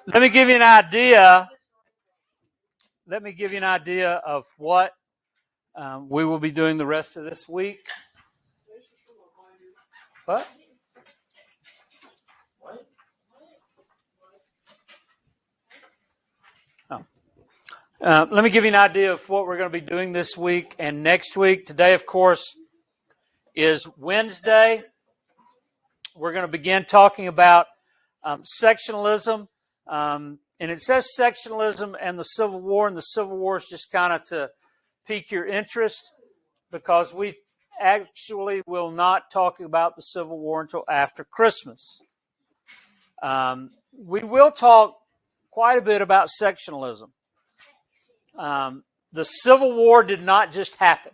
let me give you an idea. Let me give you an idea of what we will be doing the rest of this week. What? Oh. Let me give you an idea of what we're going to be doing this week and next week. Today, of course, is Wednesday. We're going to begin talking about sectionalism. And it says sectionalism and the Civil War, and the Civil War is just kind of to pique your interest because we actually will not talk about the Civil War until after Christmas. We will talk quite a bit about sectionalism. The Civil War did not just happen.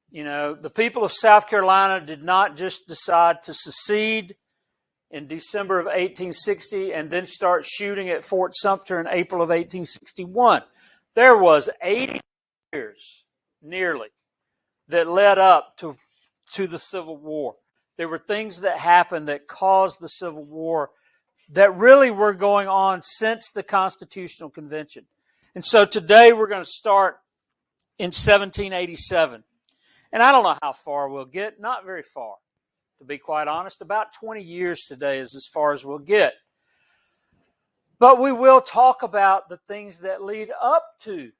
You know, the people of South Carolina did not just decide to secede in December of 1860 and then start shooting at Fort Sumter in April of 1861. There was 80 years, nearly, that led up to the Civil War. There were things that happened that caused the Civil War that really were going on since the Constitutional Convention. And so today we're going to start in 1787. And I don't know how far we'll get, not very far, to be quite honest. About 20 years today is as far as we'll get. But we will talk about the things that lead up to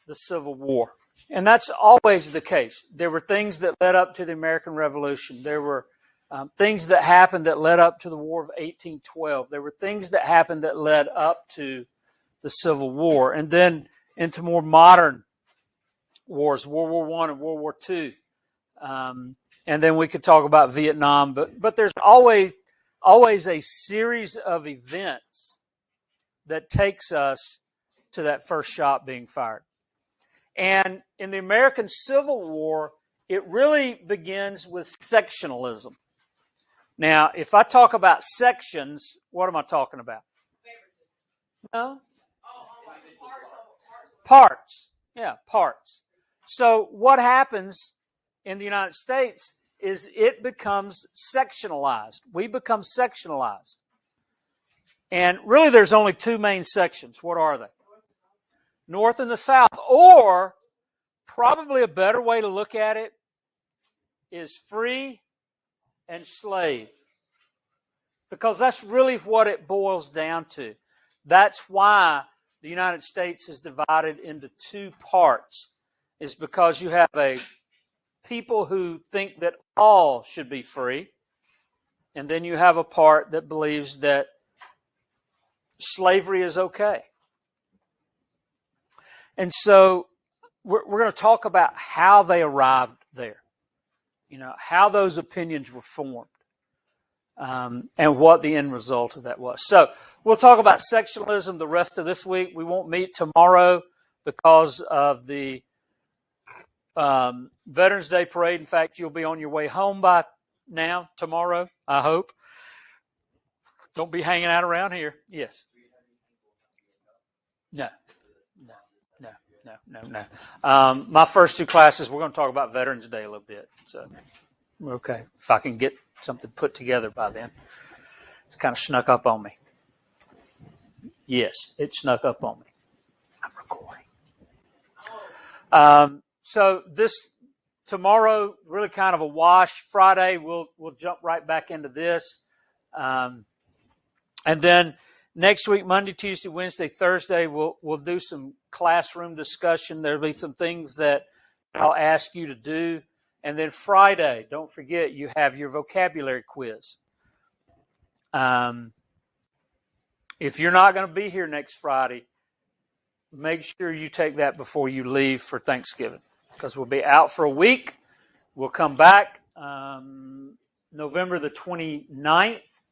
the Civil War. And that's always the case. There were things that led up to the American Revolution. There were things that happened that led up to the War of 1812. There were things that happened that led up to the Civil War. And then into more modern wars, World War I and World War II. And then we could talk about Vietnam. But there's always a series of events that takes us to that first shot being fired. And in the American Civil War, it really begins with sectionalism. Now, if I talk about sections, what am I talking about? No? Parts. Yeah, parts. So what happens in the United States is it becomes sectionalized. We become sectionalized. And really there's only two main sections. What are they? North and the South. Or, probably a better way to look at it is free and slave. Because that's really what it boils down to. That's why the United States is divided into two parts. Is because you have a people who think that all should be free, and then you have a part that believes that slavery is okay. And so we're going to talk about how they arrived there, you know, how those opinions were formed, and what the end result of that was. So we'll talk about sectionalism the rest of this week. We won't meet tomorrow because of the Veterans Day parade. In fact, you'll be on your way home by now, tomorrow, I hope. Don't be hanging out around here. Yes. No. My first two classes, we're going to talk about Veterans Day a little bit. So, okay, if I can get something put together by then. It's kind of snuck up on me. Yes, it snuck up on me. I'm recording. So this tomorrow, really kind of a wash. Friday, we'll jump right back into this. And then next week, Monday, Tuesday, Wednesday, Thursday, we'll do some classroom discussion. There'll be some things that I'll ask you to do. And then Friday, don't forget, you have your vocabulary quiz. If you're not going to be here next Friday, make sure you take that before you leave for Thanksgiving, because we'll be out for a week. We'll come back November the 29th.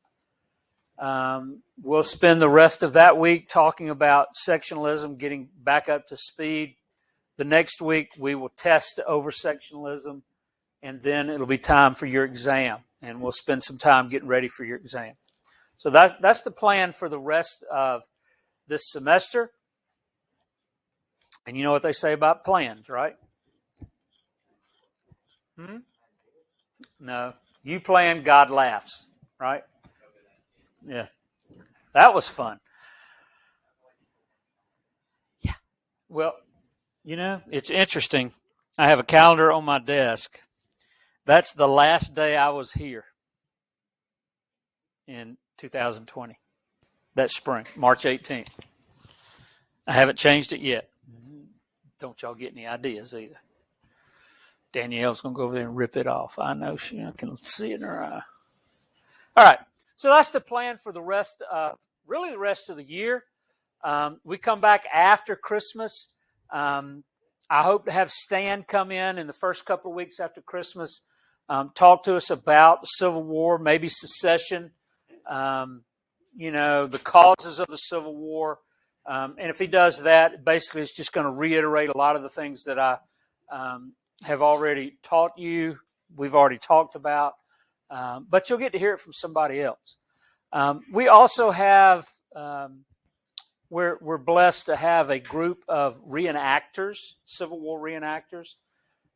We'll spend the rest of that week talking about sectionalism, getting back up to speed. The next week, we will test over sectionalism, and then it'll be time for your exam, and we'll spend some time getting ready for your exam. So that's the plan for the rest of this semester. And you know what they say about plans, right? No. You plan, God laughs, right? Yeah. That was fun. Yeah. Well, it's interesting. I have a calendar on my desk. That's the last day I was here in 2020. That spring, March 18th. I haven't changed it yet. Don't y'all get any ideas either. Danielle's going to go over there and rip it off. I know I can see it in her eye. All right. So that's the plan for the rest of the year. We come back after Christmas. I hope to have Stan come in the first couple of weeks after Christmas, talk to us about the Civil War, maybe secession, the causes of the Civil War. And if he does that, basically it's just going to reiterate a lot of the things that I have already taught you, we've already talked about, but you'll get to hear it from somebody else. We also have, we're blessed to have a group of reenactors, Civil War reenactors,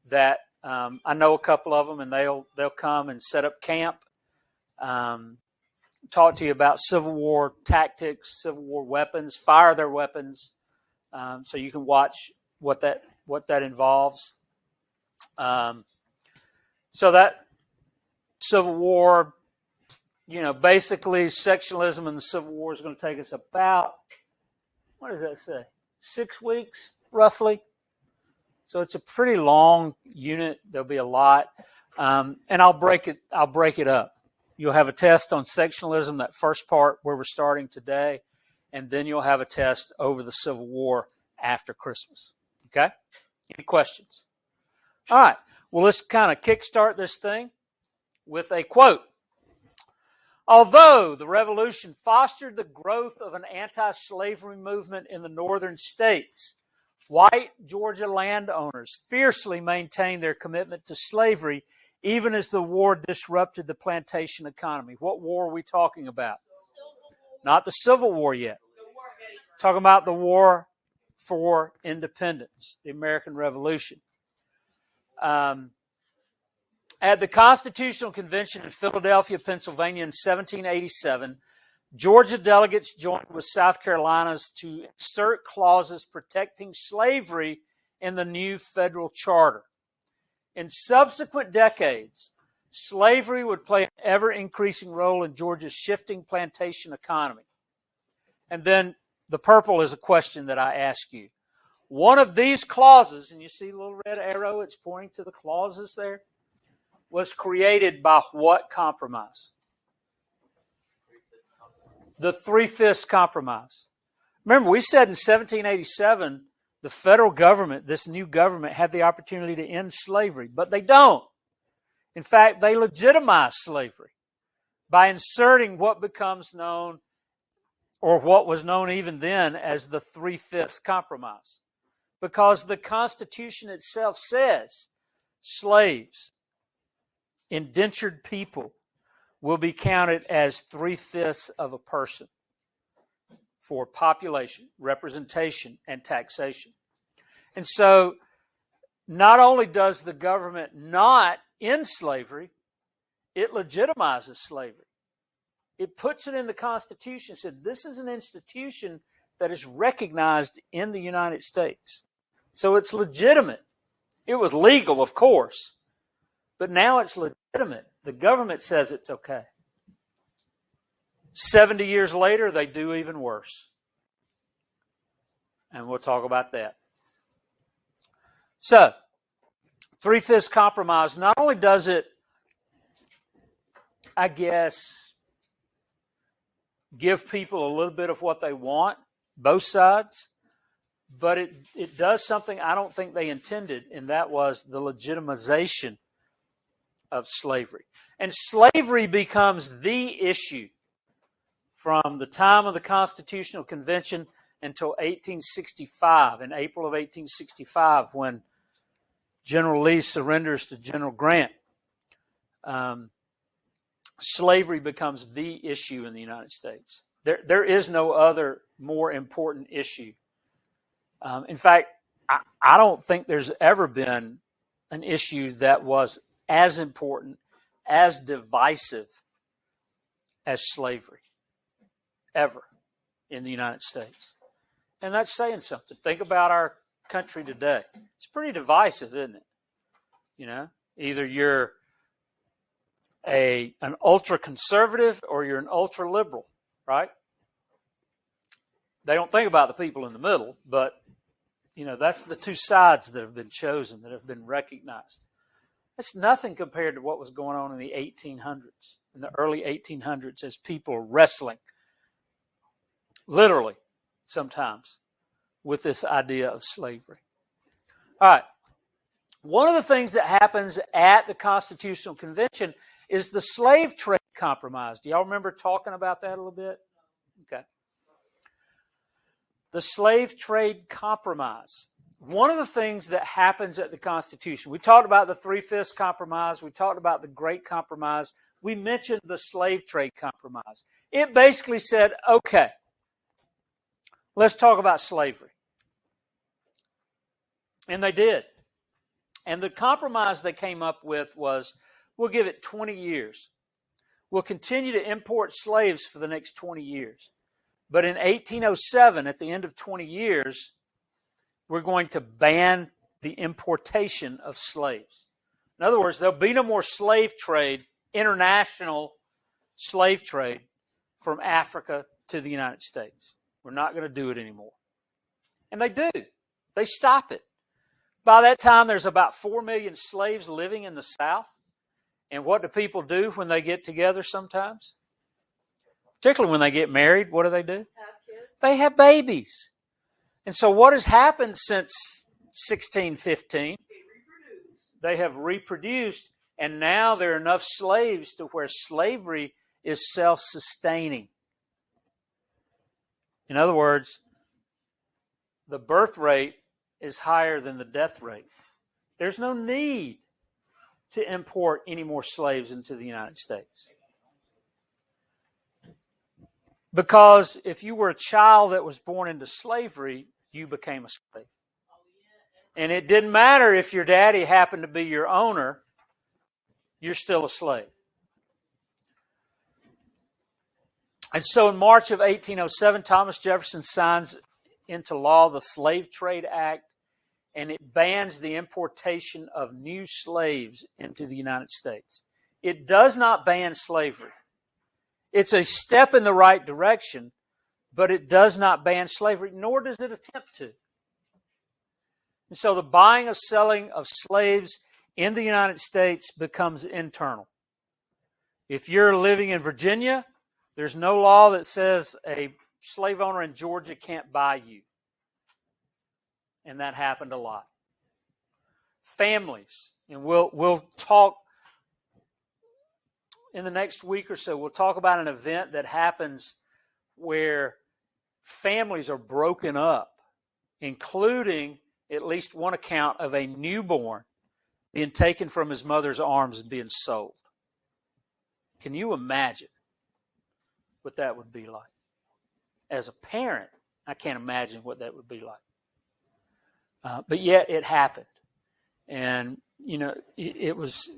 that I know a couple of them, and they'll come and set up camp, talk to you about Civil War tactics, Civil War weapons, fire their weapons, so you can watch what that involves. So that Civil War, basically sectionalism in the Civil War is going to take us about, what does that say, 6 weeks, roughly. So it's a pretty long unit. There'll be a lot. And I'll break it up. You'll have a test on sectionalism, that first part where we're starting today, and then you'll have a test over the Civil War after Christmas. Okay? Any questions? All right. Well, let's kind of kickstart this thing with a quote. Although the Revolution fostered the growth of an anti-slavery movement in the northern states, white Georgia landowners fiercely maintained their commitment to slavery even as the war disrupted the plantation economy. What war are we talking about? Not the Civil War yet. Talking about the War for Independence, the American Revolution. At the Constitutional Convention in Philadelphia, Pennsylvania in 1787, Georgia delegates joined with South Carolina's to insert clauses protecting slavery in the new federal charter. In subsequent decades, slavery would play an ever-increasing role in Georgia's shifting plantation economy. And then the purple is a question that I ask you. One of these clauses, and you see the little red arrow, it's pointing to the clauses there, was created by what compromise? The Three-Fifths Compromise. Remember, we said in 1787, the federal government, this new government, had the opportunity to end slavery, but they don't. In fact, they legitimize slavery by inserting what becomes known, or what was known even then as the Three-Fifths Compromise. Because the Constitution itself says slaves, indentured people, will be counted as 3/5 of a person for population, representation, and taxation. And so not only does the government not end slavery, it legitimizes slavery. It puts it in the Constitution, said this is an institution that is recognized in the United States. So it's legitimate. It was legal, of course, but now it's legitimate. The government says it's okay. 70 years later, they do even worse. And we'll talk about that. So, Three-Fifths Compromise, not only does it, I guess, give people a little bit of what they want, both sides, but it does something I don't think they intended, and that was the legitimization of slavery. And slavery becomes the issue from the time of the Constitutional Convention until 1865, in April of 1865, when General Lee surrenders to General Grant. Slavery becomes the issue in the United States. There is no other more important issue. In fact, I don't think there's ever been an issue that was as important, as divisive as slavery. ever in the United States. And that's saying something. Think about our country today. It's pretty divisive, isn't it? You know, either you're an ultra-conservative or you're an ultra-liberal, right? They don't think about the people in the middle, but, you know, that's the two sides that have been chosen, that have been recognized. That's nothing compared to what was going on in the 1800s, in the early 1800s, as people are wrestling, literally, sometimes, with this idea of slavery. All right. One of the things that happens at the Constitutional Convention is the slave trade compromise. Do y'all remember talking about that a little bit? Okay. The slave trade compromise. One of the things that happens at the Constitution, we talked about the Three-Fifths Compromise, we talked about the Great Compromise, we mentioned the slave trade compromise. It basically said, okay, let's talk about slavery. And they did. And the compromise they came up with was, we'll give it 20 years. We'll continue to import slaves for the next 20 years. But in 1807, at the end of 20 years, we're going to ban the importation of slaves. In other words, there'll be no more slave trade, international slave trade from Africa to the United States. We're not going to do it anymore. And they do. They stop it. By that time, there's about 4 million slaves living in the South. And what do people do when they get together sometimes? Particularly when they get married, what do? They have babies. And so what has happened since 1615? They have reproduced, and now there are enough slaves to where slavery is self-sustaining. In other words, the birth rate is higher than the death rate. There's no need to import any more slaves into the United States. Because if you were a child that was born into slavery, you became a slave. And it didn't matter if your daddy happened to be your owner, you're still a slave. And so in March of 1807, Thomas Jefferson signs into law the Slave Trade Act, and it bans the importation of new slaves into the United States. It does not ban slavery. It's a step in the right direction, but it does not ban slavery, nor does it attempt to. And so the buying and selling of slaves in the United States becomes internal. If you're living in Virginia, there's no law that says a slave owner in Georgia can't buy you. And that happened a lot. Families, and we'll talk in the next week or so, we'll talk about an event that happens where families are broken up, including at least one account of a newborn being taken from his mother's arms and being sold. Can you imagine what that would be like? As a parent, I can't imagine what that would be like. But yet it happened. And, you know, it was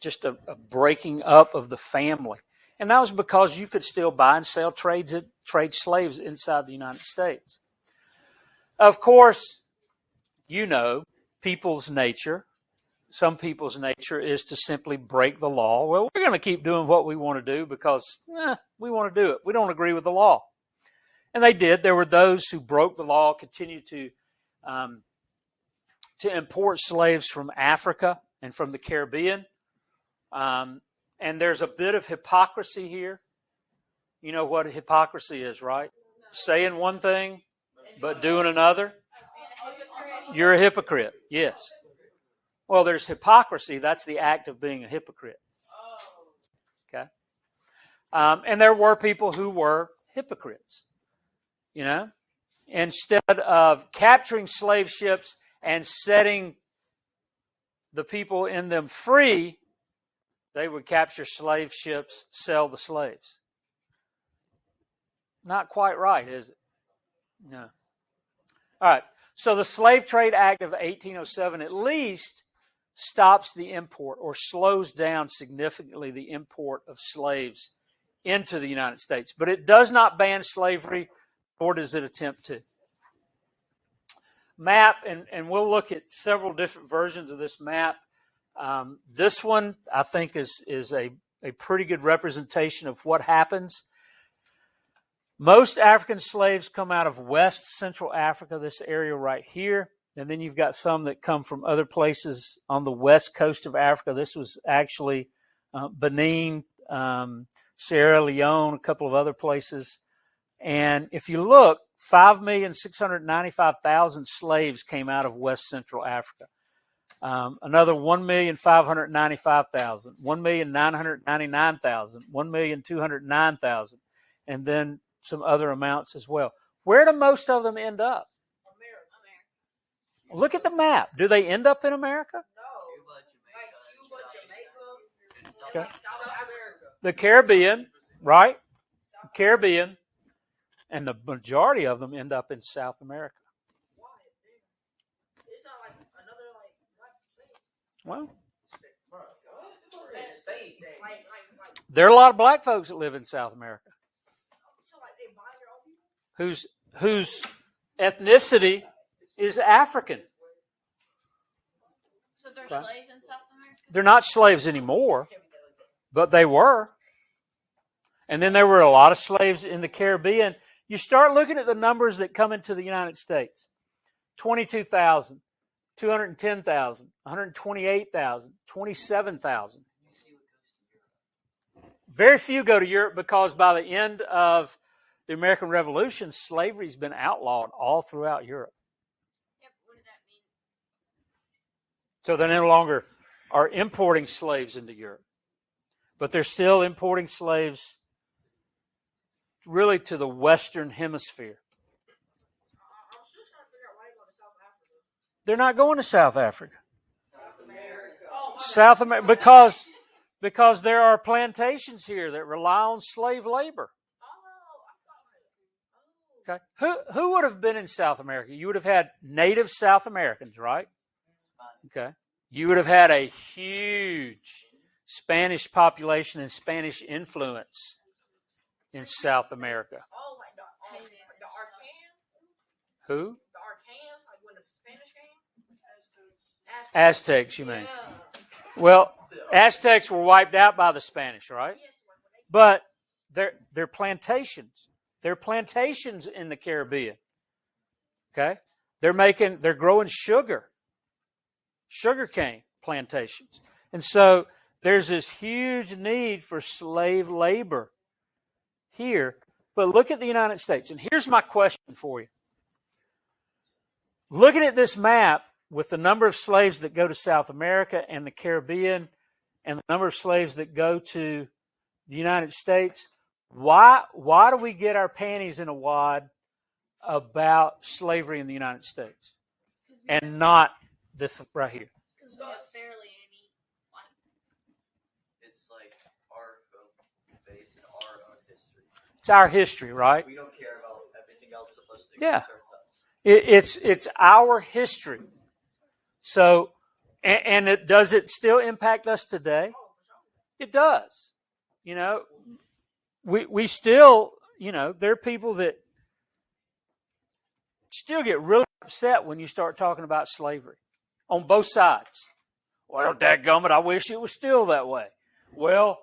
just a breaking up of the family. And that was because you could still buy and sell trade slaves inside the United States. Of course, you know, people's nature. Some people's nature is to simply break the law. Well, we're going to keep doing what we want to do because we want to do it. We don't agree with the law. And they did. There were those who broke the law, continued to import slaves from Africa and from the Caribbean. And there's a bit of hypocrisy here. You know what hypocrisy is, right? Saying one thing, but doing another. You're a hypocrite, yes. Well, there's hypocrisy. That's the act of being a hypocrite. Okay? And there were people who were hypocrites. You know? Instead of capturing slave ships and setting the people in them free, they would capture slave ships, sell the slaves. Not quite right, is it? No. All right. So the Slave Trade Act of 1807 at least stops the import or slows down significantly the import of slaves into the United States. But it does not ban slavery, nor does it attempt to. Map, and we'll look at several different versions of this map. This one, I think, is a pretty good representation of what happens. Most African slaves come out of West Central Africa, this area right here. And then you've got some that come from other places on the west coast of Africa. This was actually Benin, Sierra Leone, a couple of other places. And if you look, 5,695,000 slaves came out of West Central Africa. Another 1,595,000, 1,999,000, 1,209,000, and then some other amounts as well. Where do most of them end up? Look at the map. Do they end up in America? No. Okay. The Caribbean, right? Caribbean. And the majority of them end up in South America. Well, there are a lot of black folks that live in South America whose ethnicity is African. So they're slaves in South America? They're not slaves anymore, but they were. And then there were a lot of slaves in the Caribbean. You start looking at the numbers that come into the United States. 22,000, 210,000, 128,000, 27,000. Very few go to Europe because by the end of the American Revolution, slavery's been outlawed all throughout Europe. Yep, what does that mean? So they no longer are importing slaves into Europe. But they're still importing slaves really to the Western Hemisphere. I'm still trying to figure out why they go to South Africa. They're not going to South Africa. South America. South America, because there are plantations here that rely on slave labor. Okay, who would have been in South America? You would have had native South Americans, right? Okay, you would have had a huge Spanish population and Spanish influence in South America. Oh, like the Arcans? Who? The Arcans, like when the Spanish came? Aztecs, you mean? Yeah. Well, Aztecs were wiped out by the Spanish, right? But they're plantations. There are plantations in the Caribbean. Okay? They're growing sugarcane plantations. And so there's this huge need for slave labor here. But look at the United States. And here's my question for you. Looking at this map with the number of slaves that go to South America and the Caribbean and the number of slaves that go to the United States, why do we get our panties in a wad about slavery in the United States and not this right here? Because we have barely any. It's like our base and our own history. It's our history, right? We don't care about everything else unless it Yeah. concerns us. It's our history. So, and does it still impact us today? It does. You know, we still, you know, there are people that still get really upset when you start talking about slavery on both sides. Well, dadgummit, I wish it was still that way. Well,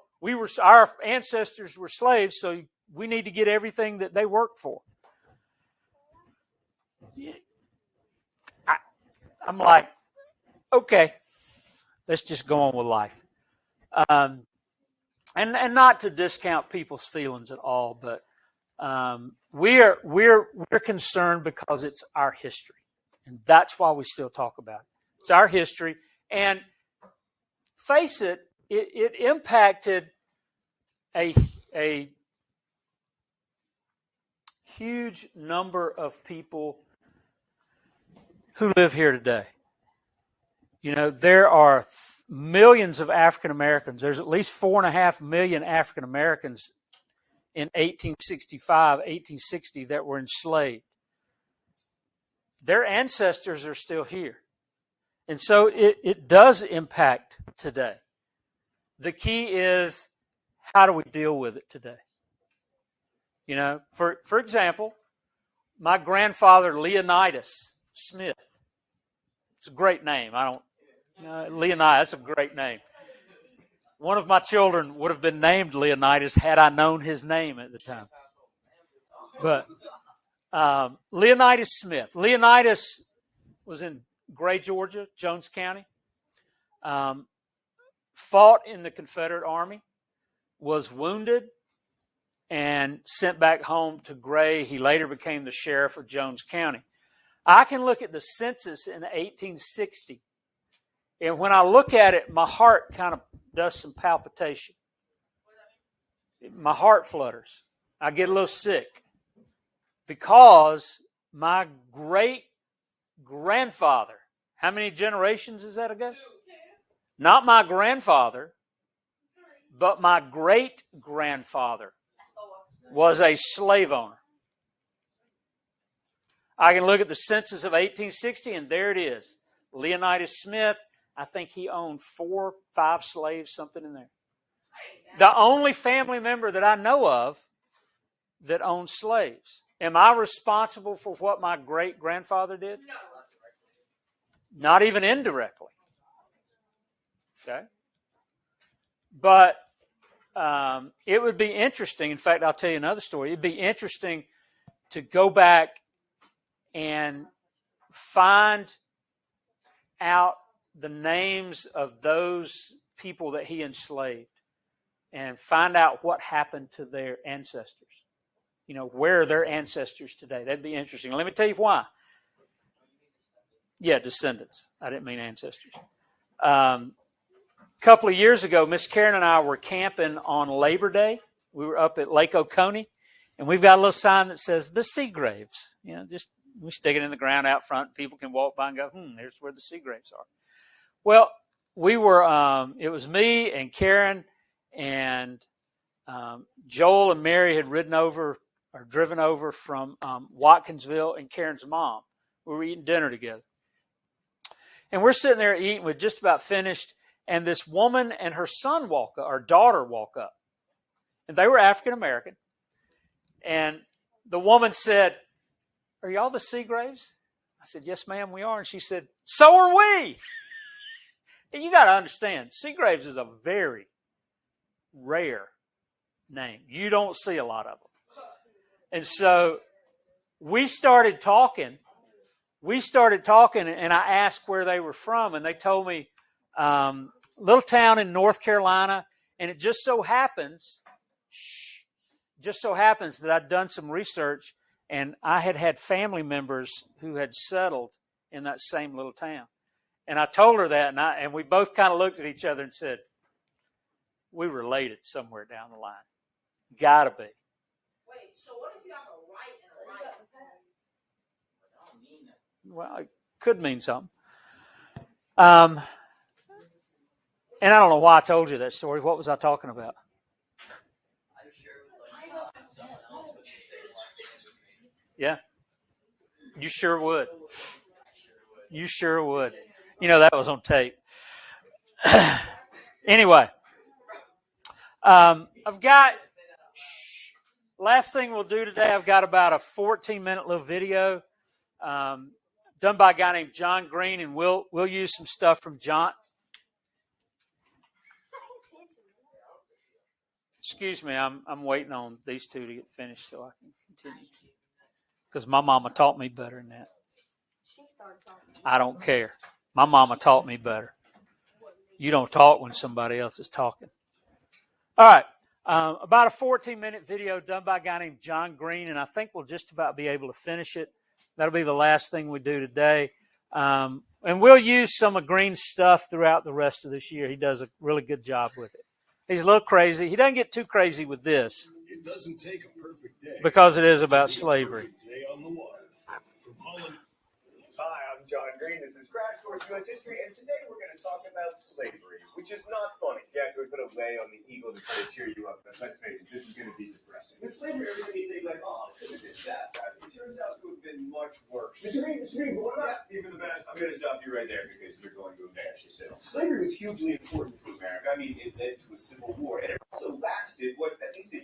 our ancestors were slaves, so we need to get everything that they worked for. I'm like, okay, let's just go on with life. And not to discount people's feelings at all, but we're concerned because it's our history, and that's why we still talk about it. It's our history, and face it, it impacted a huge number of people who live here today. You know, there are millions of African Americans. There's at least 4.5 million African Americans in 1865, 1860 that were enslaved. Their ancestors are still here. And so it does impact today. The key is, how do we deal with it today? You know, for example, my grandfather Leonidas Smith. It's a great name. Leonidas, that's a great name. One of my children would have been named Leonidas had I known his name at the time. But Leonidas Smith. Leonidas was in Gray, Georgia, Jones County. Fought in the Confederate Army, was wounded, and sent back home to Gray. He later became the sheriff of Jones County. I can look at the census in 1860, and when I look at it, my heart kind of does some palpitation. My heart flutters. I get a little sick because my great-grandfather, how many generations is that ago? Not my grandfather, but my great-grandfather was a slave owner. I can look at the census of 1860, and there it is. Leonidas Smith, I think he owned 4 or 5 slaves, something in there. The only family member that I know of that owned slaves. Am I responsible for what my great-grandfather did? Not even indirectly. Okay? But it would be interesting. In fact, I'll tell you another story. It'd be interesting to go back and find out the names of those people that he enslaved and find out what happened to their ancestors. You know, where are their ancestors today? That'd be interesting. Let me tell you why. Yeah, descendants. I didn't mean ancestors. A couple of years ago, Miss Karen and I were camping on Labor Day. We were up at Lake Oconee, and we've got a little sign that says the Seagraves. You know, just we stick it in the ground out front. People can walk by and go, there's where the Seagraves are. Well, we were, it was me and Karen and Joel and Mary had driven over from Watkinsville, and Karen's mom. We were eating dinner together. And we're sitting there eating, we're just about finished, and this woman and her daughter walk up. And they were African American. And the woman said, "Are y'all the Seagraves?" I said, "Yes, ma'am, we are." And she said, "So are we." And you got to understand, Seagraves is a very rare name. You don't see a lot of them. And so we started talking, and I asked where they were from, and they told me little town in North Carolina, and it just so happens that I'd done some research, and I had family members who had settled in that same little town. And I told her that, and we both kind of looked at each other and said, we related somewhere down the line. Gotta be. Wait, so what if you have a right and a right? Well, it could mean something. And I don't know why I told you that story. What was I talking about? Yeah. You sure would. You sure would. You know, that was on tape. Anyway, I've got, last thing we'll do today, I've got about a 14-minute little video done by a guy named John Green, and we'll use some stuff from John. Excuse me, I'm waiting on these two to get finished so I can continue. Because my mama taught me better than that. I don't care. My mama taught me better. You don't talk when somebody else is talking. All right. About a 14-minute video done by a guy named John Green, and I think we'll just about be able to finish it. That'll be the last thing we do today. And we'll use some of Green's stuff throughout the rest of this year. He does a really good job with it. He's a little crazy. He doesn't get too crazy with this. It doesn't take a perfect day because it is about slavery. Day on the water. From Holland. Hi, I'm John Green. This is Crash Course U.S. History, and today we're going to talk about slavery, which is not funny. Yeah, so we put a lay on the eagle to try to cheer you up, but let's face it, this is going to be depressing. With slavery, everybody think like, oh, it could have been that bad. It turns out to have been much worse. Mr. Green, what about even the best? I'm going to stop you right there because you're going to embarrass yourself. Slavery was hugely important for America. I mean, it led to a civil war, and it also lasted, what, at least